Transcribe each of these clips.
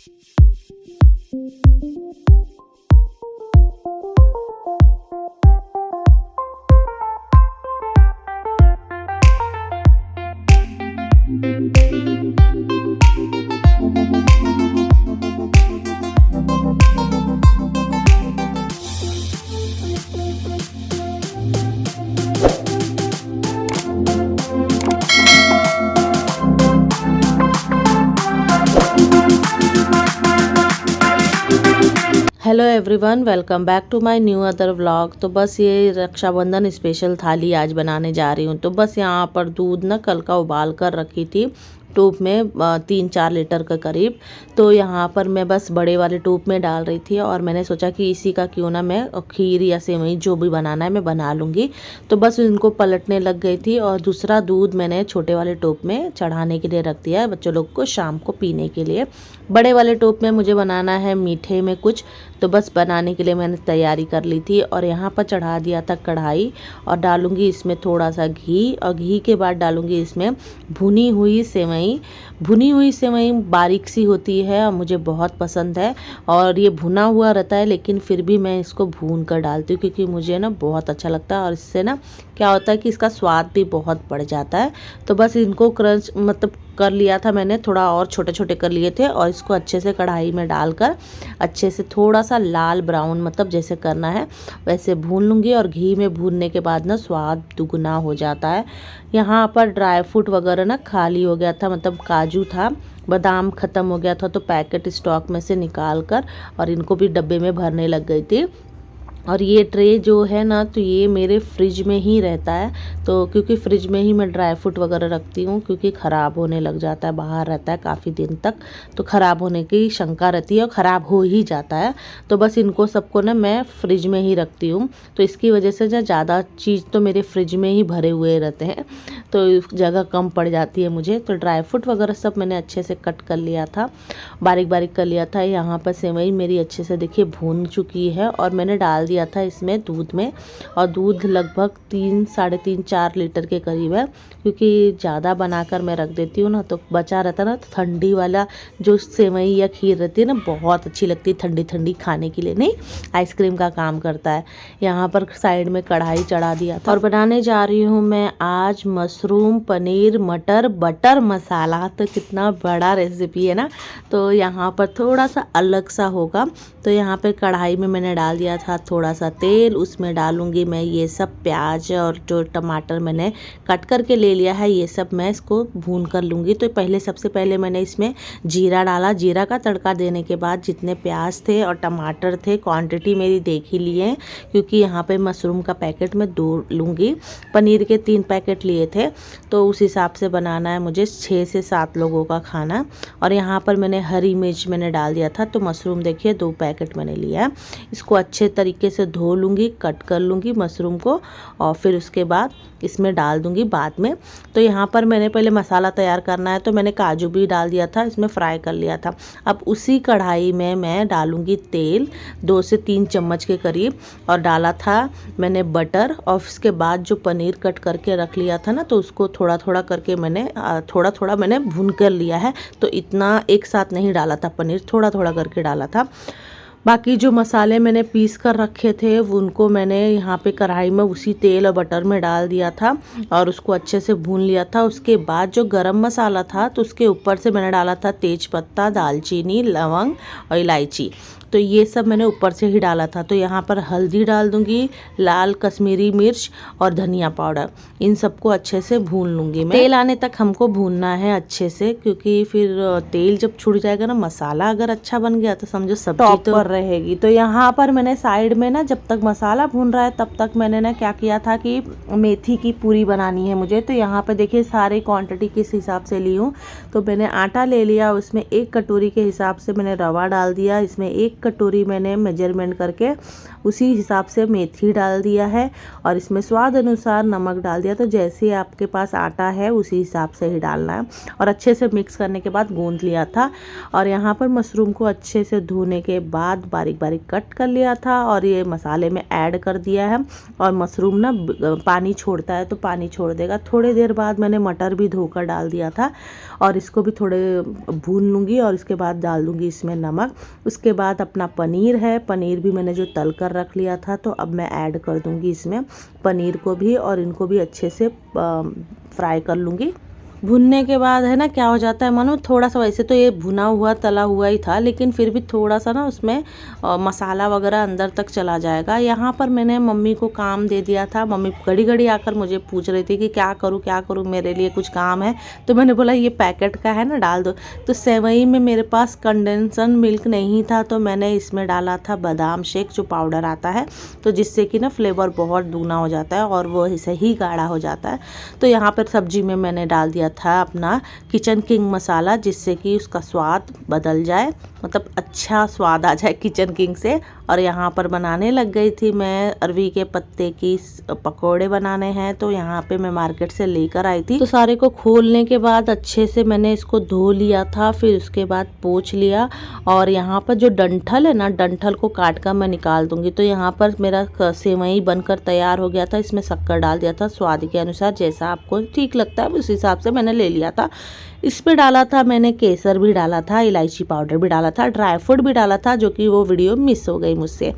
Hello everyone, welcome back to my new other vlog. तो बस ये रक्षाबंधन स्पेशल थाली आज बनाने जा रही हूँ। तो बस यहाँ पर दूध ना कल का उबाल कर रखी थी टूब में 3-4 लीटर के करीब। तो यहाँ पर मैं बस बड़े वाले टूब में डाल रही थी और मैंने सोचा कि इसी का क्यों ना मैं खीर या सेवई जो भी बनाना है मैं बना लूँगी। तो बस इनको पलटने लग गई थी और दूसरा दूध मैंने छोटे वाले टूब में चढ़ाने के लिए रख दिया है बच्चों लोग को शाम को पीने के लिए। बड़े वाले टूब में मुझे बनाना है मीठे में कुछ, तो बस बनाने के लिए मैंने तैयारी कर ली थी। और यहाँ पर चढ़ा दिया था कढ़ाई और डालूँगी इसमें थोड़ा सा घी और घी के बाद डालूँगी इसमें भुनी हुई सेवई। भुनी हुई सेवई बारीक सी होती है और मुझे बहुत पसंद है और ये भुना हुआ रहता है, लेकिन फिर भी मैं इसको भून कर डालती हूँ क्योंकि मुझे ना बहुत अच्छा लगता है और इससे ना क्या होता है कि इसका स्वाद भी बहुत बढ़ जाता है। तो बस इनको क्रंच मतलब कर लिया था मैंने, थोड़ा और छोटे छोटे कर लिए थे और इसको अच्छे से कढ़ाई में डालकर अच्छे से थोड़ा सा लाल ब्राउन मतलब जैसे करना है वैसे भून लूँगी। और घी में भूनने के बाद ना स्वाद दुगना हो जाता है। यहाँ पर ड्राई फ्रूट वगैरह ना खाली हो गया था, मतलब काजू था, बादाम ख़त्म हो गया था, तो पैकेट स्टॉक में से निकाल कर और इनको भी डब्बे में भरने लग गई थी। और ये ट्रे जो है ना तो ये मेरे फ्रिज में ही रहता है, तो क्योंकि फ्रिज में ही मैं ड्राई फ्रूट वगैरह रखती हूँ क्योंकि ख़राब होने लग जाता है, बाहर रहता है काफ़ी दिन तक तो ख़राब होने की शंका रहती है और ख़राब हो ही जाता है। तो बस इनको सबको ना मैं फ्रिज में ही रखती हूँ, तो इसकी वजह से जो ज़्यादा चीज़ तो मेरे फ्रिज में ही भरे हुए रहते हैं तो जगह कम पड़ जाती है मुझे। तो ड्राई फ्रूट वगैरह सब मैंने अच्छे से कट कर लिया था, बारीक बारीक कर लिया था। यहाँ पर सेवई मेरी अच्छे से देखिए भून चुकी है और मैंने डाल दिया था इसमें दूध में, और दूध लगभग 3-3.5-4 लीटर के करीब है क्योंकि ज़्यादा बनाकर मैं रख देती हूँ ना तो बचा रहता ना। तो ठंडी वाला जो सेवई या खीर रहती है ना बहुत अच्छी लगती है ठंडी ठंडी खाने के लिए, नहीं आइसक्रीम का काम करता है। यहाँ पर साइड में कढ़ाई चढ़ा दिया था और बनाने जा रही हूँ मैं आज मशरूम पनीर मटर बटर मसाला। तो कितना बड़ा रेसिपी है ना, तो यहाँ पर थोड़ा सा अलग सा होगा। तो यहाँ पे कढ़ाई में मैंने डाल दिया था थोड़ा सा तेल, उसमें डालूंगी मैं ये सब प्याज और जो टमाटर मैंने कट करके ले लिया है ये सब मैं इसको भून कर लूँगी। तो पहले सबसे पहले मैंने इसमें जीरा डाला, जीरा का तड़का देने के बाद जितने प्याज थे और टमाटर थे क्वांटिटी मेरी देख ही लिए क्योंकि यहाँ पे मशरूम का पैकेट मैं 2 लूँगी, पनीर के 3 पैकेट लिए थे तो उस हिसाब से बनाना है मुझे 6 से 7 लोगों का खाना। और यहाँ पर मैंने हरी मिर्च मैंने डाल दिया था, तो मशरूम देखिए 2 पैकेट मैंने लिया है। इसको अच्छे तरीके से धो लूँगी, कट कर लूँगी मशरूम को और फिर उसके बाद इसमें डाल दूँगी बाद में। तो यहाँ पर मैंने पहले मसाला तैयार करना है तो मैंने काजू भी डाल दिया था, इसमें फ्राई कर लिया था। अब उसी कढ़ाई में मैं डालूँगी तेल 2 से 3 चम्मच के करीब और डाला था मैंने बटर और उसके बाद जो पनीर कट करके रख लिया था ना तो उसको थोड़ा थोड़ा करके मैंने थोड़ा थोड़ा मैंने भून कर लिया है। तो इतना एक साथ नहीं डाला था पनीर, थोड़ा थोड़ा करके डाला था। बाकी जो मसाले मैंने पीस कर रखे थे उनको मैंने यहाँ पे कढ़ाई में उसी तेल और बटर में डाल दिया था और उसको अच्छे से भून लिया था। उसके बाद जो गरम मसाला था तो उसके ऊपर से मैंने डाला था तेज पत्ता, दालचीनी, लवंग और इलायची, तो ये सब मैंने ऊपर से ही डाला था। तो यहाँ पर हल्दी डाल दूँगी, लाल कश्मीरी मिर्च और धनिया पाउडर, इन सबको अच्छे से भून लूँगी मैं। तेल आने तक हमको भूनना है अच्छे से क्योंकि फिर तेल जब छूट जाएगा ना, मसाला अगर अच्छा बन गया तो समझो सब्जी तो रहेगी। तो यहाँ पर मैंने साइड में ना जब तक मसाला भून रहा है तब तक मैंने ना क्या किया था कि मेथी की पूरी बनानी है मुझे। तो यहाँ पर देखिए सारे क्वांटिटी किस हिसाब से ली हूँ। तो मैंने आटा ले लिया, उसमें 1 कटोरी के हिसाब से मैंने रवा डाल दिया, इसमें 1 कटोरी मैंने मेजरमेंट करके उसी हिसाब से मेथी डाल दिया है और इसमें स्वाद अनुसार नमक डाल दिया। तो जैसे आपके पास आटा है उसी हिसाब से ही डालना है और अच्छे से मिक्स करने के बाद गूंथ लिया था। और यहाँ पर मशरूम को अच्छे से धोने के बाद बारीक बारीक कट कर लिया था और ये मसाले में ऐड कर दिया है। और मशरूम ना पानी छोड़ता है तो पानी छोड़ देगा। थोड़ी देर बाद मैंने मटर भी धोकर डाल दिया था और इसको भी थोड़े भून लूँगी और इसके बाद डाल दूँगी इसमें नमक। उसके बाद अपना पनीर है, पनीर भी मैंने जो तल कर रख लिया था तो अब मैं ऐड कर दूँगी इसमें पनीर को भी और इनको भी अच्छे से फ्राई कर लूँगी। भुनने के बाद है ना क्या हो जाता है मानो थोड़ा सा, वैसे तो ये भुना हुआ तला हुआ ही था लेकिन फिर भी थोड़ा सा ना उसमें मसाला वगैरह अंदर तक चला जाएगा। यहाँ पर मैंने मम्मी को काम दे दिया था। मम्मी घड़ी घड़ी आकर मुझे पूछ रही थी कि क्या करूँ मेरे लिए कुछ काम है। तो मैंने बोला ये पैकेट का है ना डाल दो। तो सेवई में मेरे पास कंडेंसन मिल्क नहीं था तो मैंने इसमें डाला था बादाम शेक जो पाउडर आता है, तो जिससे कि ना फ्लेवर बहुत दूना हो जाता है और वो सही गाढ़ा हो जाता है। तो यहाँ पर सब्जी में मैंने डाल दिया था अपना किचन किंग मसाला जिससे कि उसका स्वाद बदल जाए, मतलब अच्छा स्वाद आ जाए किचन किंग से। और यहाँ पर बनाने लग गई थी मैं। अरवी के पत्ते की पकोड़े बनाने हैं तो यहाँ पे मैं मार्केट से लेकर आई थी। तो सारे को खोलने के बाद अच्छे से मैंने इसको धो लिया था, फिर उसके बाद पोंछ लिया। और यहाँ पर जो डंठल है ना, डंठल को काट कर मैं निकाल दूंगी। तो यहाँ पर मेरा सेवई बनकर तैयार हो गया था। इसमें शक्कर डाल दिया था स्वाद के अनुसार, जैसा आपको ठीक लगता है उस हिसाब से मैंने ले लिया था। इस पे डाला था मैंने केसर भी डाला था, इलायची पाउडर भी डाला था, ड्राई फ्रूट भी डाला था जो कि वो वीडियो मिस हो गई मुझसे।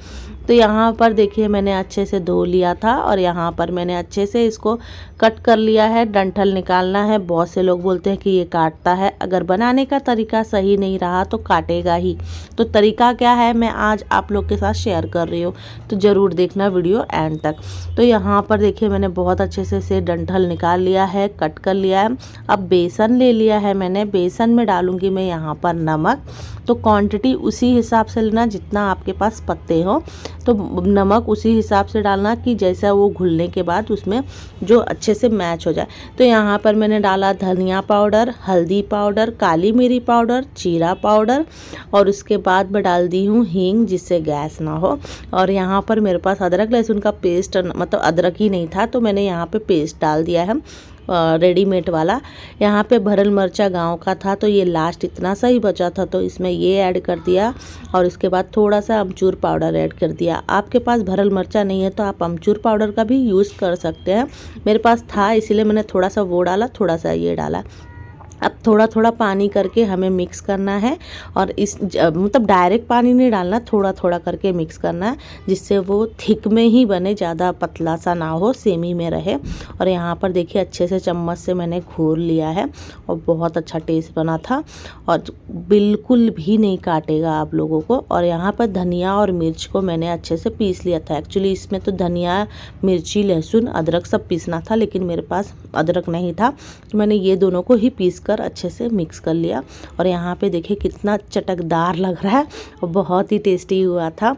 तो यहाँ पर देखिए मैंने अच्छे से धो लिया था और यहाँ पर मैंने अच्छे से इसको कट कर लिया है। डंठल निकालना है। बहुत से लोग बोलते हैं कि ये काटता है, अगर बनाने का तरीका सही नहीं रहा तो काटेगा ही। तो तरीका क्या है मैं आज आप लोग के साथ शेयर कर रही हूँ, तो ज़रूर देखना वीडियो एंड तक। तो यहाँ पर देखिए मैंने बहुत अच्छे से डंठल निकाल लिया है, कट कर लिया है। अब बेसन ले लिया है मैंने, बेसन में डालूंगी मैं यहाँ पर नमक। तो क्वांटिटी उसी हिसाब से लेना जितना आपके पास पत्ते हो, तो नमक उसी हिसाब से डालना कि जैसा वो घुलने के बाद उसमें जो अच्छे से मैच हो जाए। तो यहाँ पर मैंने डाला धनिया पाउडर, हल्दी पाउडर, काली मिरी पाउडर, जीरा पाउडर और उसके बाद मैं डाल दी हूँ हींग जिससे गैस ना हो। और यहाँ पर मेरे पास अदरक लहसुन का पेस्ट, मतलब अदरक ही नहीं था तो मैंने यहाँ पे पेस्ट डाल दिया है रेडीमेड वाला। यहाँ पे भरल मिर्चा गांव का था तो ये लास्ट इतना सा ही बचा था तो इसमें ये ऐड कर दिया और उसके बाद थोड़ा सा अमचूर पाउडर ऐड कर दिया। आपके पास भरल मिर्चा नहीं है तो आप अमचूर पाउडर का भी यूज़ कर सकते हैं। मेरे पास था इसीलिए मैंने थोड़ा सा वो डाला, थोड़ा सा ये डाला। अब थोड़ा थोड़ा पानी करके हमें मिक्स करना है और मतलब डायरेक्ट पानी नहीं डालना, थोड़ा थोड़ा करके मिक्स करना है जिससे वो थिक में ही बने, ज़्यादा पतला सा ना हो, सेमी में रहे। और यहाँ पर देखिए अच्छे से चम्मच से मैंने घोल लिया है और बहुत अच्छा टेस्ट बना था और बिल्कुल भी नहीं काटेगा आप लोगों को। और यहाँ पर धनिया और मिर्च को मैंने अच्छे से पीस लिया था। एक्चुअली इसमें तो धनिया, मिर्ची, लहसुन, अदरक सब पीसना था लेकिन मेरे पास अदरक नहीं था तो मैंने ये दोनों को ही पीस कर अच्छे से मिक्स कर लिया। और यहाँ पे देखिए कितना चटकदार लग रहा है और बहुत ही टेस्टी हुआ था।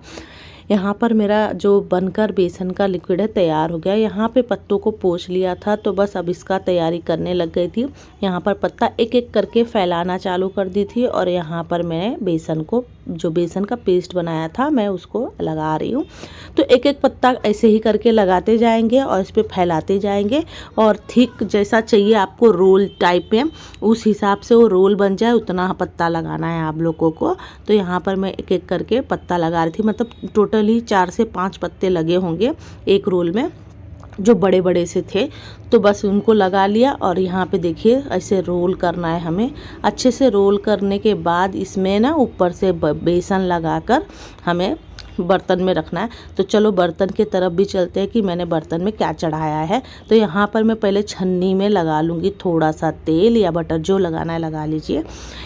यहाँ पर मेरा जो बनकर बेसन का लिक्विड है तैयार हो गया। यहाँ पे पत्तों को पोंछ लिया था तो बस अब इसका तैयारी करने लग गई थी। यहाँ पर पत्ता एक एक करके फैलाना चालू कर दी थी और यहाँ पर मैंने बेसन को, जो बेसन का पेस्ट बनाया था मैं उसको लगा रही हूँ। तो एक एक पत्ता ऐसे ही करके लगाते जाएंगे और इस पर फैलाते जाएंगे और थिक जैसा चाहिए आपको रोल टाइप में, उस हिसाब से वो रोल बन जाए उतना पत्ता लगाना है आप लोगों को। तो यहाँ पर मैं एक एक करके पत्ता लगा रही थी, मतलब टोटली 4 से 5 पत्ते लगे होंगे एक रोल में जो बड़े बड़े से थे। तो बस उनको लगा लिया और यहाँ पे देखिए ऐसे रोल करना है हमें। अच्छे से रोल करने के बाद इसमें ना ऊपर से बेसन लगाकर हमें बर्तन में रखना है। तो चलो बर्तन की तरफ भी चलते हैं कि मैंने बर्तन में क्या चढ़ाया है। तो यहाँ पर मैं पहले छन्नी में लगा लूँगी थोड़ा सा तेल या बटर, जो लगाना है लगा लीजिए।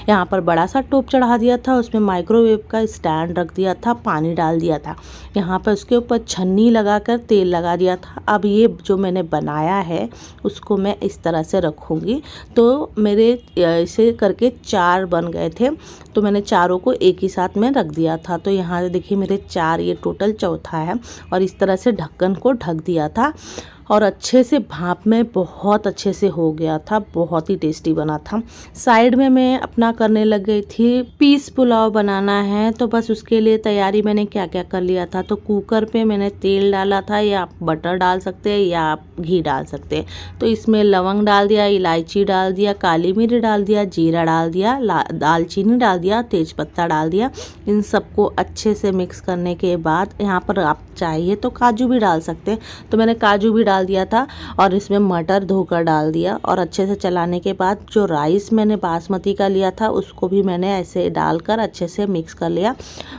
यहाँ पर बड़ा सा टोप चढ़ा दिया था, उसमें माइक्रोवेव का स्टैंड रख दिया था, पानी डाल दिया था। यहाँ पर उसके ऊपर छन्नी लगाकर तेल लगा दिया था। अब ये जो मैंने बनाया है उसको मैं इस तरह से रखूँगी। तो मेरे ऐसे करके 4 बन गए थे तो मैंने चारों को एक ही साथ में रख दिया था। तो यहाँ देखिए मेरे 4, ये टोटल चौथा है और इस तरह से ढक्कन को ढक दिया था। और अच्छे से भाप में बहुत अच्छे से हो गया था, बहुत ही टेस्टी बना था। साइड में मैं अपना करने लग गई थी, पीस पुलाव बनाना है तो बस उसके लिए तैयारी मैंने क्या क्या कर लिया था। तो कुकर पे मैंने तेल डाला था, या आप बटर डाल सकते हैं या आप घी डाल सकते हैं। तो इसमें लवंग डाल दिया, इलायची डाल दिया, काली मिर्च डाल दिया, जीरा डाल दिया, दालचीनी डाल दिया, तेजपत्ता डाल दिया। इन सबको अच्छे से मिक्स करने के बाद यहाँ पर आप चाहिए तो काजू भी डाल सकते हैं, तो मैंने काजू भी डाल दिया था। और इसमें मटर धोकर डाल दिया और अच्छे से चलाने के बाद जो राइस मैंने बासमती का लिया था उसको भी मैंने ऐसे डालकर अच्छे से मिक्स कर लिया।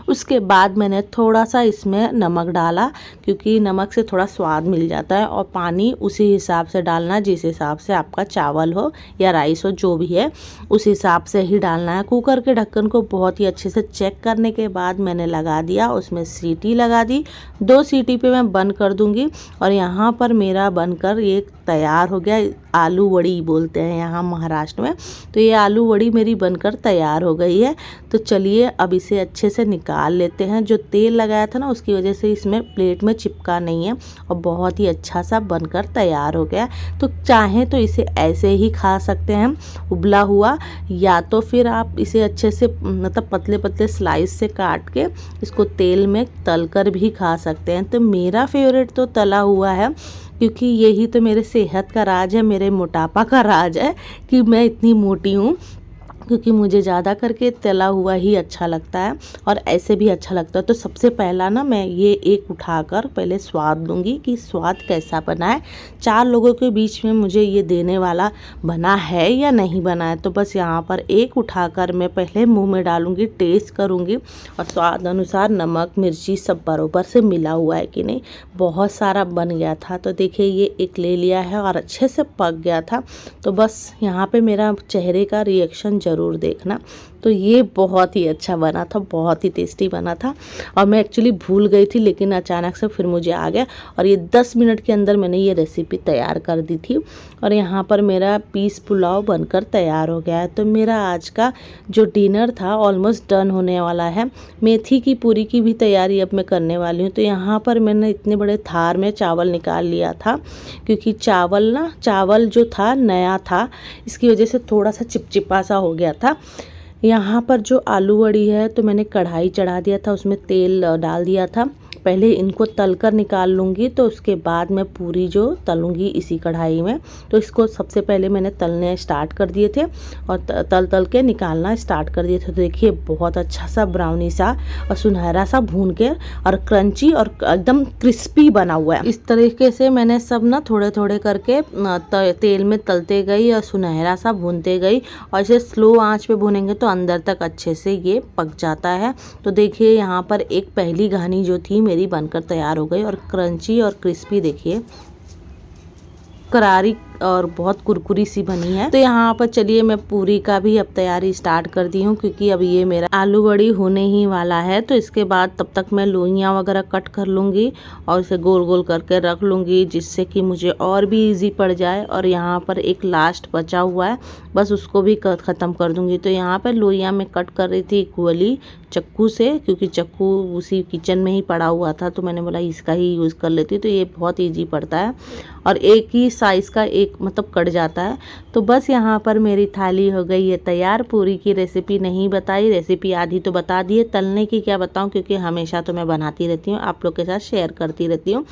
उसके बाद मैंने थोड़ा सा इसमें नमक डाला, क्योंकि नमक से थोड़ा स्वाद मिल जाता है। और पानी उसी हिसाब से डालना जिस हिसाब से आपका चावल हो या राइस हो, जो भी है उस हिसाब से ही डालना है। कुकर के ढक्कन को बहुत ही अच्छे से चेक करने के बाद मैंने लगा दिया, उसमें सीटी लगा दी। 2 सीटी पे मैं बंद कर दूंगी। और यहाँ पर मेरा बनकर ये तैयार हो गया। आलू वड़ी बोलते हैं यहाँ महाराष्ट्र में। तो ये आलू वड़ी मेरी बनकर तैयार हो गई है। तो चलिए अब इसे अच्छे से निकाल लेते हैं। जो तेल लगाया था ना उसकी वजह से इसमें प्लेट में चिपका नहीं है और बहुत ही अच्छा सा बनकर तैयार हो गया। तो चाहें तो इसे ऐसे ही खा सकते हैं उबला हुआ, या तो फिर आप इसे अच्छे से मतलब पतले पतले स्लाइस से काट के इसको तेल में तलकर भी खा सकते हैं। तो मेरा फेवरेट तो तला हुआ है, क्योंकि यही तो मेरे सेहत का राज है, मेरे मोटापा का राज है कि मैं इतनी मोटी हूँ, क्योंकि मुझे ज़्यादा करके तला हुआ ही अच्छा लगता है और ऐसे भी अच्छा लगता है। तो सबसे पहला ना मैं ये एक उठाकर पहले स्वाद लूँगी कि स्वाद कैसा बना है। 4 लोगों के बीच में मुझे ये देने वाला बना है या नहीं बना है। तो बस यहाँ पर एक उठाकर मैं पहले मुंह में डालूँगी, टेस्ट करूँगी और स्वाद अनुसार नमक मिर्ची सब बराबर से मिला हुआ है कि नहीं। बहुत सारा बन गया था, तो देखिए ये एक ले लिया है और अच्छे से पक गया था। तो बस यहाँ पे मेरा चेहरे का रिएक्शन ज़रूर देखना। तो ये बहुत ही अच्छा बना था, बहुत ही टेस्टी बना था। और मैं एक्चुअली भूल गई थी, लेकिन अचानक से फिर मुझे आ गया और ये 10 मिनट के अंदर मैंने ये रेसिपी तैयार कर दी थी। और यहाँ पर मेरा पीस पुलाव बनकर तैयार हो गया है। तो मेरा आज का जो डिनर था ऑलमोस्ट डन होने वाला है। मेथी की पूरी की भी तैयारी अब मैं करने वाली हूँ। तो यहाँ पर मैंने इतने बड़े थार में चावल निकाल लिया था, क्योंकि चावल जो था नया था, इसकी वजह से थोड़ा सा चिपचिपा सा हो गया था। यहाँ पर जो आलू वड़ी है तो मैंने कढ़ाई चढ़ा दिया था, उसमें तेल डाल दिया था। पहले इनको तलकर निकाल लूँगी, तो उसके बाद मैं पूरी जो तलूँगी इसी कढ़ाई में। तो इसको सबसे पहले मैंने तलने स्टार्ट कर दिए थे और तल के निकालना स्टार्ट कर दिए थे। तो देखिए बहुत अच्छा सा ब्राउनी सा और सुनहरा सा भून के और क्रंची और एकदम क्रिस्पी बना हुआ है। इस तरीके से मैंने सब ना थोड़े थोड़े करके तेल में तलते गई और सुनहरा सा भूनते गई। और इसे स्लो आंच पे भूनेंगे तो अंदर तक अच्छे से ये पक जाता है। तो देखिए यहाँ पर एक पहली घानी जो थी मेरी बनकर तैयार हो गई और क्रंची और क्रिस्पी देखिए करारी और बहुत कुरकुरी सी बनी है। तो यहाँ पर चलिए मैं पूरी का भी अब तैयारी स्टार्ट कर दी हूँ, क्योंकि अब ये मेरा आलू बड़ी होने ही वाला है। तो इसके बाद तब तक मैं लोइयाँ वगैरह कट कर लूँगी और इसे गोल गोल करके रख लूँगी, जिससे कि मुझे और भी इजी पड़ जाए। और यहाँ पर एक लास्ट बचा हुआ है, बस उसको भी ख़त्म कर दूँगी। तो यहाँ पर लोइयाँ मैं कट कर रही थी इक्वली चक्कू से, क्योंकि चक्कू उसी किचन में ही पड़ा हुआ था, तो मैंने बोला इसका ही यूज़ कर लेती। तो ये बहुत ईजी पड़ता है और एक ही साइज़ का एक मतलब कट जाता है। तो बस यहाँ पर मेरी थाली हो गई है तैयार। पूरी की रेसिपी नहीं बताई, रेसिपी आधी तो बता दी है, तलने की क्या बताऊँ, क्योंकि हमेशा तो मैं बनाती रहती हूँ, आप लोग के साथ शेयर करती रहती हूँ।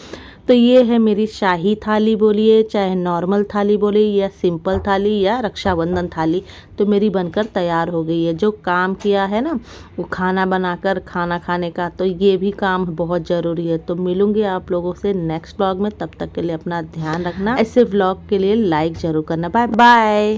तो ये है मेरी शाही थाली बोलिए, चाहे नॉर्मल थाली बोलिए, या सिंपल थाली, या रक्षाबंधन थाली, तो मेरी बनकर तैयार हो गई है। जो काम किया है ना वो खाना बनाकर खाना खाने का, तो ये भी काम बहुत ज़रूरी है। तो मिलूंगी आप लोगों से नेक्स्ट व्लॉग में, तब तक के लिए अपना ध्यान रखना। ऐसे व्लॉग के लिए लाइक ज़रूर करना। Bye bye.